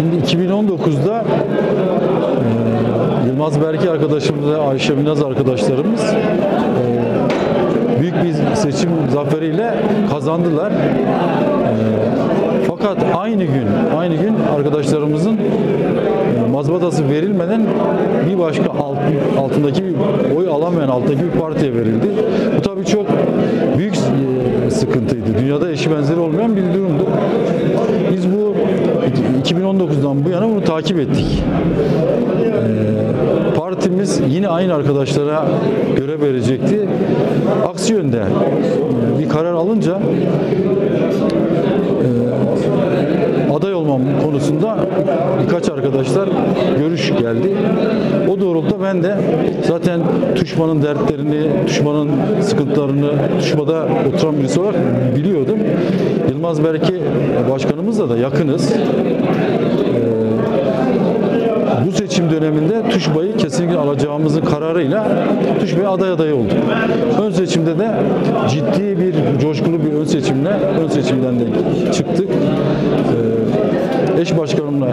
Şimdi 2019'da Yılmaz Berke arkadaşımız ve Ayşe Binaz arkadaşlarımız büyük bir seçim zaferiyle kazandılar. Fakat aynı gün arkadaşlarımızın mazbatası verilmeden bir başka altındaki oy alamayan alttaki bir partiye verildi. Bu tabii çok büyük sıkıntıydı. Dünyada eşi benzeri olmayan bir durumdu. Biz bu 2019'dan bu yana bunu takip ettik. Partimiz yine aynı arkadaşlara görev verecekti. Aksi yönde bir karar alınca aday olmam konusunda birkaç arkadaşlar görüş geldi. O doğrultuda ben de zaten TÜŞMA'nın dertlerini, TÜŞMA'nın sıkıntılarını TÜŞMA'da oturan birisi olarak biliyordum. Yılmaz Berke başkanımızla da yakınız. Bu seçim döneminde TÜŞBA'yı kesinlikle alacağımızın kararıyla TÜŞBA'ya aday oldu. Ön seçimde de ciddi bir, coşkulu bir ön seçimden de çıktık. Eş başkanımla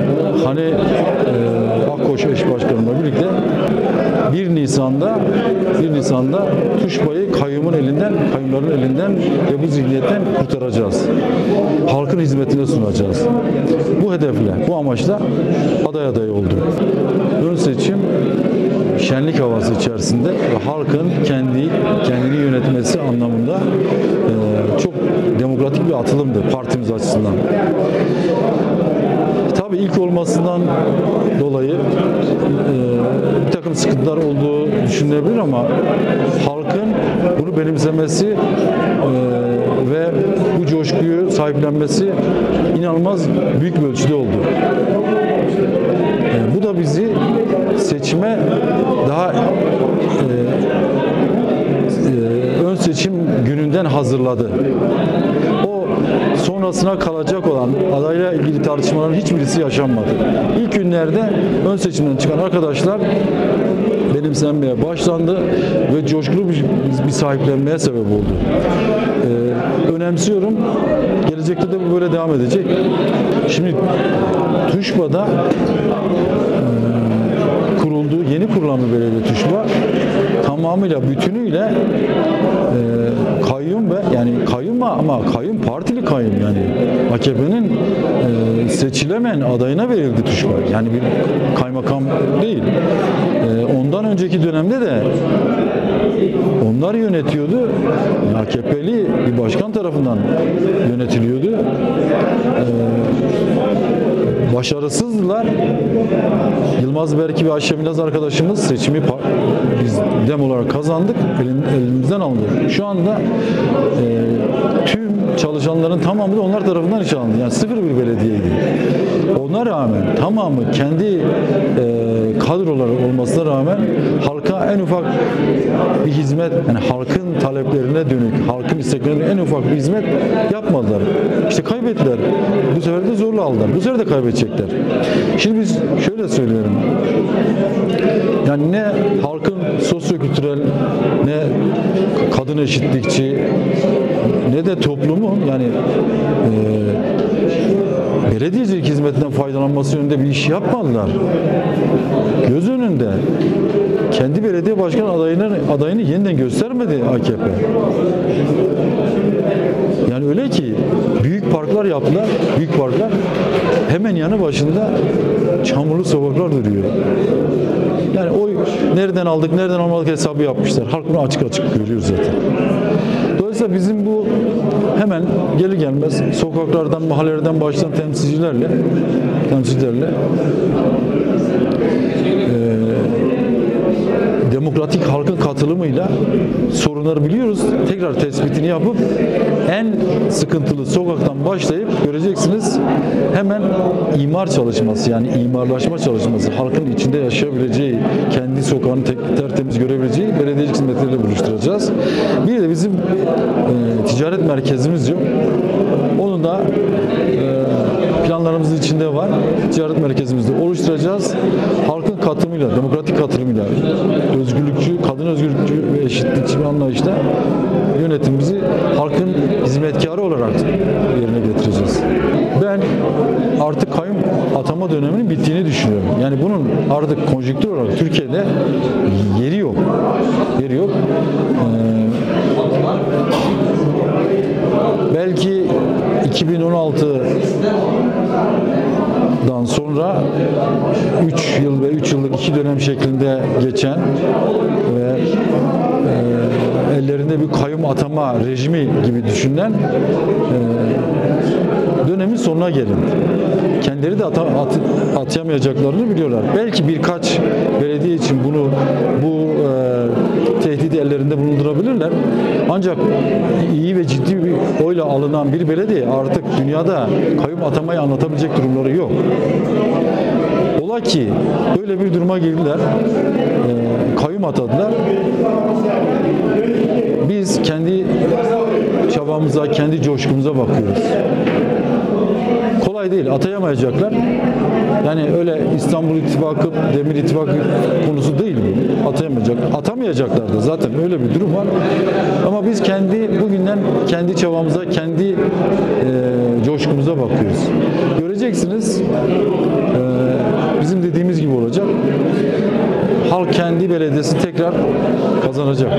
Akkoş eş başkanımla birlikte 1 Nisan'da TÜŞBA'yı kayyumların elinden ve bu zihniyetten kurtaracağız. Halkın hizmetine sunacağız. Bu hedefle, bu amaçla aday oldu. Ön seçim şenlik havası içerisinde ve halkın kendini yönetmesi anlamında çok demokratik bir atılımdı partimiz açısından. Tabii ilk olmasından dolayı bir takım sıkıntılar olduğu düşünülebilir ama halkın bunu benimsemesi ve bu coşkuyu sahiplenmesi inanılmaz büyük bir ölçüde oldu. Bu da bizi seçime daha ön seçim gününden hazırladı. Sonrasına kalacak olan adayla ilgili tartışmaların hiçbirisi yaşanmadı. İlk günlerde ön seçimden çıkan arkadaşlar benimsenmeye başlandı ve coşkulu bir sahiplenmeye sebep oldu. Önemsiyorum. Gelecekte de bu böyle devam edecek. Şimdi TÜŞBA'da yeni kurulan bir belediye TÜŞBA tamamıyla bütünüyle kayyum ve yani kayyum ama kayyum partili kayyum yani AKP'nin seçilemeyen adayına verildi TÜŞBA. Yani bir kaymakam değil. Ondan önceki dönemde de onlar yönetiyordu. AKP'li bir başkan tarafından yönetiliyordu. Başarısızdılar. Yılmaz Berke ve Ayşe Binaz arkadaşımız seçimi biz dem olarak kazandık. Elimizden alındı. Şu anda tüm çalışanların tamamı da onlar tarafından işe alındı. Yani sıfır bir belediyeydi. Ona rağmen tamamı kendi kadroları olmasına rağmen halka en ufak bir hizmet, yani halkın taleplerine dönük, halkın isteklerine en ufak bir hizmet yapmadılar. İşte kaybettiler. Bu sefer de zorla aldılar. Bu sefer de kaybedecekler. Şimdi biz şöyle söyleyelim. Yani ne halkın sosyokültürel, ne kadın eşitlikçi, ne de toplumun yani belediyecilik hizmetinden faydalanması yönünde bir iş yapmadılar. Göz önünde kendi belediye başkan adayını yeniden göstermedi AKP. Yani öyle ki büyük parklar yaptılar, büyük parklar hemen yanı başında çamurlu sokaklar duruyor. Yani oy nereden aldık, nereden almadık hesabı yapmışlar. Halk bunu açık görüyor zaten. Dolayısıyla bizim bu hemen gelir gelmez sokaklardan, mahallelerden başlayan temsilcilerle demokratik halkın katılımıyla sorunları biliyoruz. Tekrar tespitini yapıp en sıkıntılı sokaktan başlayıp göreceksiniz hemen imar çalışması yani imarlaşma çalışması halkın içinde yaşayabileceği, kendi sokağını tertemiz görebileceği belediyecilik hizmetleriyle buluşturacağız. Bir de bizim ticaret merkezimiz yok. Onu da planlarımızın içinde var. Ticaret merkezimizde oluşturacağız. Halkın katılımıyla, demokratik katılımıyla özgürlükçü, kadın özgürlükçü ve eşitlikçi bir anlayışla yönetimimizi halkın hizmetkarı olarak yerine getireceğiz. Ben artık kayyum atama döneminin bittiğini düşünüyorum. Yani bunun artık konjonktür olarak Türkiye'de yeri yok. Yeri yok. Belki 2016'dan sonra 3 yıl ve 3 yıllık 2 dönem şeklinde geçen ve ellerinde bir kayyum atama rejimi gibi düşünülen dönemin sonuna gelin. Kendileri de atayamayacaklarını biliyorlar. Belki birkaç belediye için bu tehdidi ellerinde bulundurabilirler. Ancak iyi ve ciddi bir oyla alınan bir belediye artık dünyada kayyum atamayı anlatabilecek durumları yok. Ola ki böyle bir duruma girdiler, kayyum atadılar. Biz kendi çabamıza, kendi coşkumuza bakıyoruz. Kolay değil, atayamayacaklar. Yani öyle İstanbul İttifakı, Demir İttifakı konusu değil bu. Atamayacaklar da zaten öyle bir durum var. Ama biz bugünden kendi çabamıza, kendi coşkumuza bakıyoruz. Göreceksiniz, bizim dediğimiz gibi olacak. Halk kendi belediyesi tekrar kazanacak.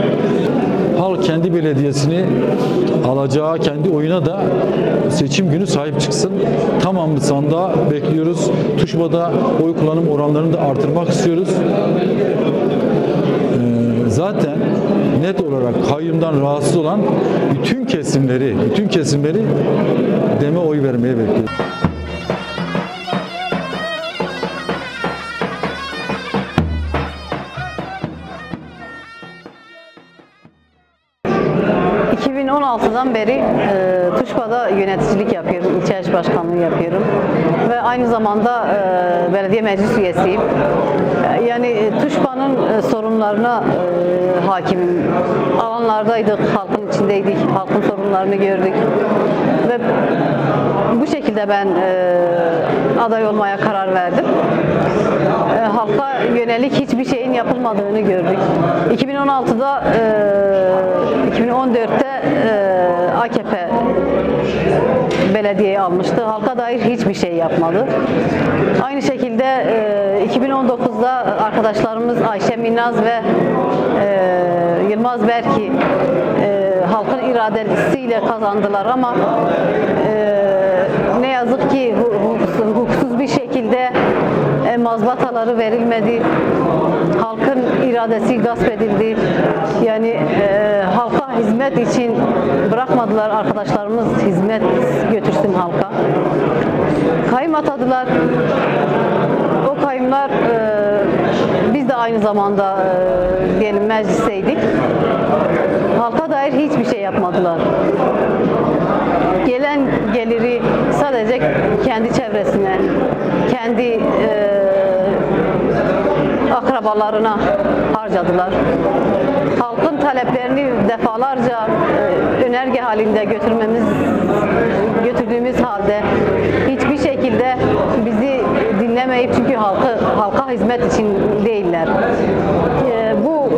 Halk kendi belediyesini alacağı kendi oyuna da seçim günü sahip çıksın. Tamamı sandığa bekliyoruz. Tuşba'da oy kullanım oranlarını da artırmak istiyoruz. Zaten net olarak kayyumdan rahatsız olan bütün kesimleri DEM'e oy vermeye bekliyoruz. ...2016'dan beri Tuşba'da yöneticilik yapıyorum, ilçe eş başkanlığı yapıyorum ve aynı zamanda belediye meclis üyesiyim. Yani Tuşba'nın sorunlarına hakimim. Alanlardaydık, halkın içindeydik, halkın sorunlarını gördük ve bu şekilde ben aday olmaya karar verdim. Halka yönelik hiçbir şeyin yapılmadığını gördük. 2016'da 2014'te AKP belediyeyi almıştı. Halka dair hiçbir şey yapmadı. Aynı şekilde 2019'da arkadaşlarımız Ayşe Minnaz ve Yılmaz Berki halkın iradesiyle kazandılar ama ne yazık ki hukuksuz bir şekilde mazbataları verilmedi. Halkın iradesi gasp edildi. Yani halka hizmet için bırakmadılar. Arkadaşlarımız hizmet götürsün halka. Kayyum atadılar. O kayyumlar biz de aynı zamanda diyelim meclisteydik. Halka dair hiçbir şey yapmadılar. Gelen geliri sadece kendi çevresine, kendi akrabalarına harcadılar. Halkın taleplerini defalarca önerge halinde götürdüğümüz halde hiçbir şekilde bizi dinlemeyip, çünkü halka hizmet için değiller. Bu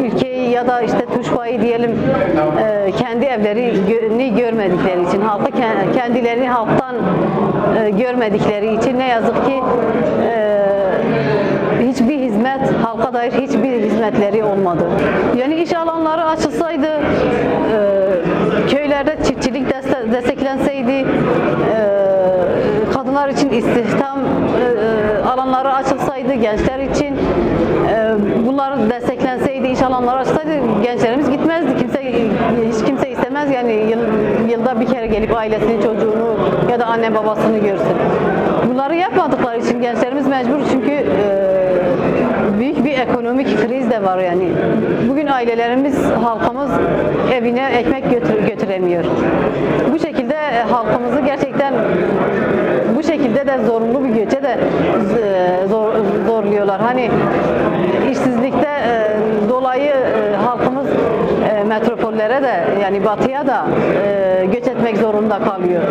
ülkeyi ya da işte Tuşba'yı diyelim kendi evlerini görmedikleri için, kendilerini halktan görmedikleri için ne yazık ki hiçbir hizmet, halka dair hiçbir hizmetleri olmadı. Yani iş alanları açılsaydı, köylerde çiftçilik desteklenseydi, kadınlar için istihdam alanları açılsaydı, gençler için bunlar desteklenseydi, iş alanları açılsaydı gençlerimiz gitmezdi. Hiç kimse istemez yani yılda bir kere gelip ailesini, çocuğunu ya da anne babasını görsün. Bunları yapmadıkları için gençlerimiz mecbur, çünkü büyük bir ekonomik kriz de var yani. Bugün ailelerimiz, halkımız evine ekmek götüremiyor. Bu şekilde halkımızı gerçekten bu şekilde de zorunlu bir göçe de zorluyorlar. Hani işsizlikte dolayı halkımız metropollere de yani batıya da göç etmek zorunda kalıyor.